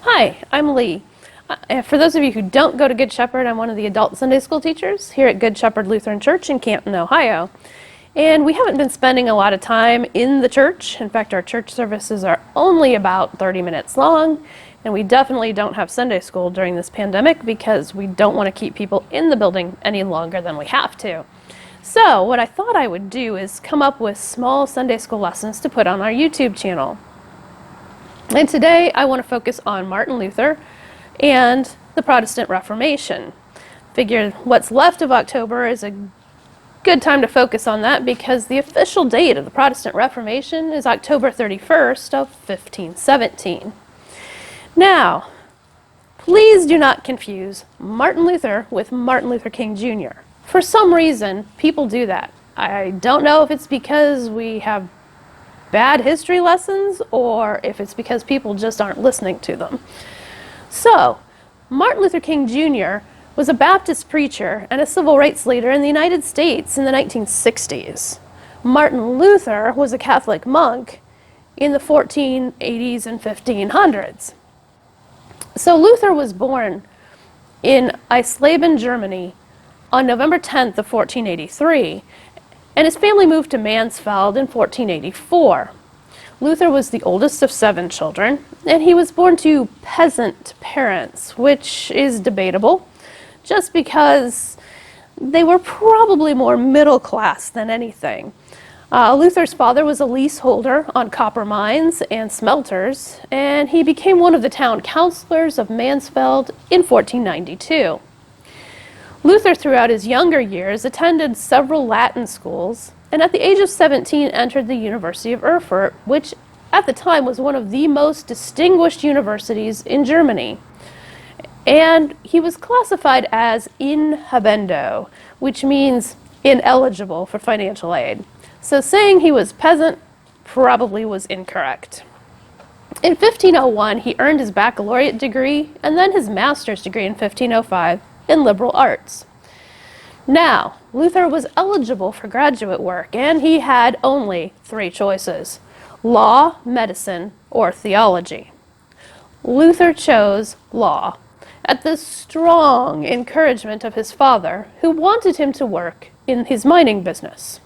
Hi, I'm Lee. For those of you who don't go to Good Shepherd, I'm one of the adult Sunday school teachers here at Good Shepherd Lutheran Church in Canton, Ohio. And we haven't been spending a lot of time in the church. In fact, our church services are only about 30 minutes long, and we definitely don't have Sunday school during this pandemic because we don't want to keep people in the building any longer than we have to. So what I thought I would do is come up with small Sunday school lessons to put on our YouTube channel. And today I want to focus on Martin Luther and the Protestant Reformation. Figured what's left of October is a good time to focus on that because the official date of the Protestant Reformation is October 31st of 1517. Now, please do not confuse Martin Luther with Martin Luther King Jr. For some reason, people do that. I don't know if it's because we have bad history lessons or if it's because people just aren't listening to them. So, Martin Luther King Jr. was a Baptist preacher and a civil rights leader in the United States in the 1960s. Martin Luther was a Catholic monk in the 1480s and 1500s. So Luther was born in Eisleben, Germany on November 10th of 1483, and his family moved to Mansfeld in 1484. Luther was the oldest of 7 children, and he was born to peasant parents, which is debatable, just because they were probably more middle class than anything. Luther's father was a leaseholder on copper mines and smelters, and he became one of the town councilors of Mansfeld in 1492. Luther, throughout his younger years, attended several Latin schools, and at the age of 17 entered the University of Erfurt, which at the time was one of the most distinguished universities in Germany. And he was classified as inhabendo, which means ineligible for financial aid. So saying he was peasant probably was incorrect. In 1501, he earned his baccalaureate degree and then his master's degree in 1505 in liberal arts. Now, Luther was eligible for graduate work, and he had only 3 choices: law, medicine, or theology. Luther chose law, at the strong encouragement of his father, who wanted him to work in his mining business.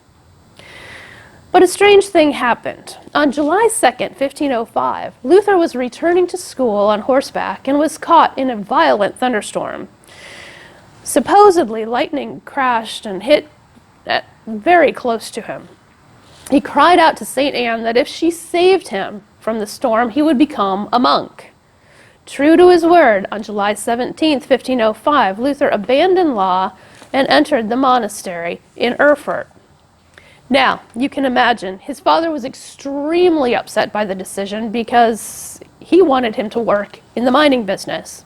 But a strange thing happened. On July 2nd, 1505, Luther was returning to school on horseback and was caught in a violent thunderstorm. Supposedly, lightning crashed and hit very close to him. He cried out to St. Anne that if she saved him from the storm, he would become a monk. True to his word, on July 17, 1505, Luther abandoned law and entered the monastery in Erfurt. Now, you can imagine, his father was extremely upset by the decision because he wanted him to work in the mining business.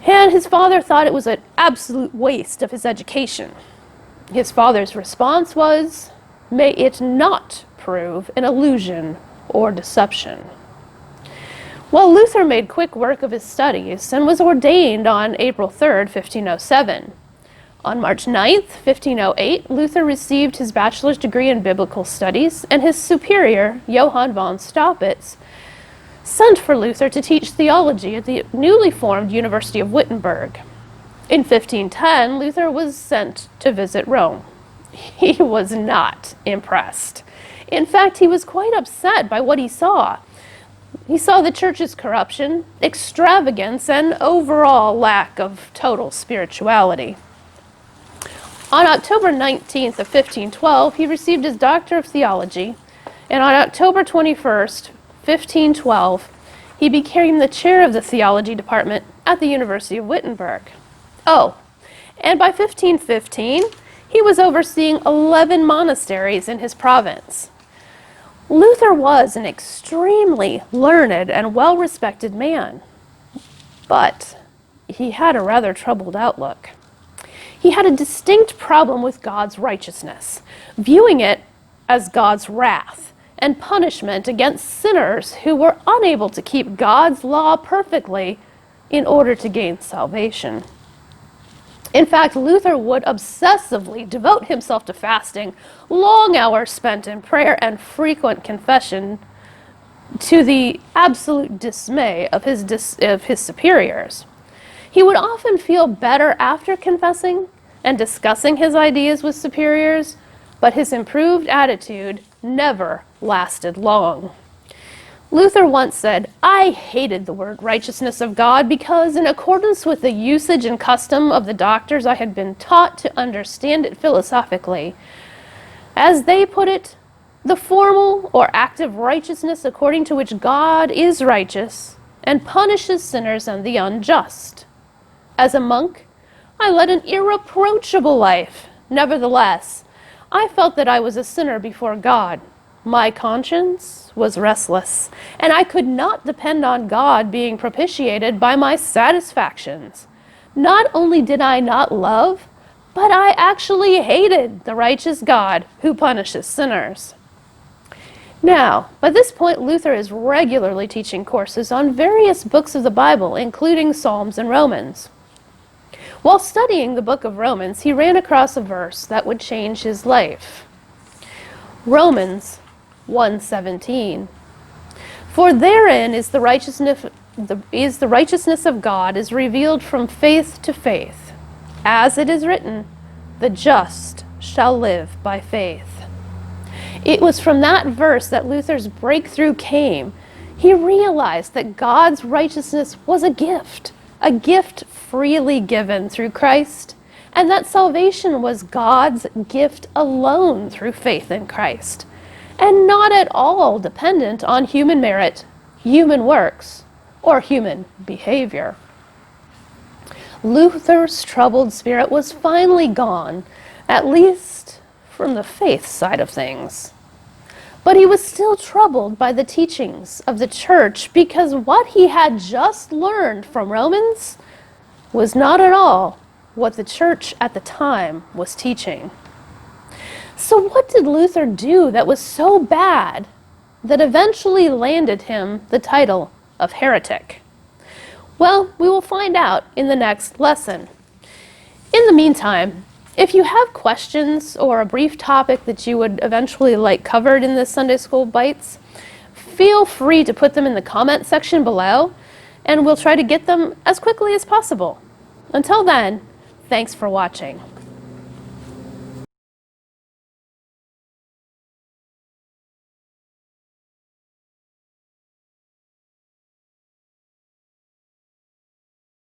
And his father thought it was an absolute waste of his education. His father's response was, "May it not prove an illusion or deception." Well, Luther made quick work of his studies and was ordained on April 3rd, 1507. On March 9th, 1508, Luther received his bachelor's degree in biblical studies, and his superior, Johann von Staupitz, sent for Luther to teach theology at the newly formed University of Wittenberg. In 1510, Luther was sent to visit Rome. He was not impressed. In fact, he was quite upset by what he saw. He saw the church's corruption, extravagance, and overall lack of total spirituality. On October 19th of 1512, he received his Doctor of Theology, and on October 21st, 1512, he became the chair of the theology department at the University of Wittenberg. Oh, and by 1515, he was overseeing 11 monasteries in his province. Luther was an extremely learned and well-respected man, but he had a rather troubled outlook. He had a distinct problem with God's righteousness, viewing it as God's wrath and punishment against sinners who were unable to keep God's law perfectly in order to gain salvation. In fact, Luther would obsessively devote himself to fasting, long hours spent in prayer, and frequent confession to the absolute dismay of his superiors. He would often feel better after confessing and discussing his ideas with superiors, but his improved attitude never lasted long. Luther once said, "I hated the word righteousness of God because, in accordance with the usage and custom of the doctors, I had been taught to understand it philosophically. As they put it, the formal or active righteousness according to which God is righteous and punishes sinners and the unjust. As a monk, I led an irreproachable life. Nevertheless, I felt that I was a sinner before God. My conscience was restless, and I could not depend on God being propitiated by my satisfactions. Not only did I not love, but I actually hated the righteous God who punishes sinners." Now, by this point, Luther is regularly teaching courses on various books of the Bible, including Psalms and Romans. While studying the book of Romans, he ran across a verse that would change his life. Romans 1:17. "For therein is the righteousness of God is revealed from faith to faith. As it is written, the just shall live by faith." It was from that verse that Luther's breakthrough came. He realized that God's righteousness was a gift freely given through Christ, and that salvation was God's gift alone through faith in Christ, and not at all dependent on human merit, human works, or human behavior. Luther's troubled spirit was finally gone, at least from the faith side of things. But he was still troubled by the teachings of the church because what he had just learned from Romans was not at all what the church at the time was teaching. So what did Luther do that was so bad that eventually landed him the title of heretic? Well, we will find out in the next lesson. In the meantime, if you have questions or a brief topic that you would eventually like covered in this Sunday School Bites, feel free to put them in the comment section below, and we'll try to get them as quickly as possible. Until then, thanks for watching.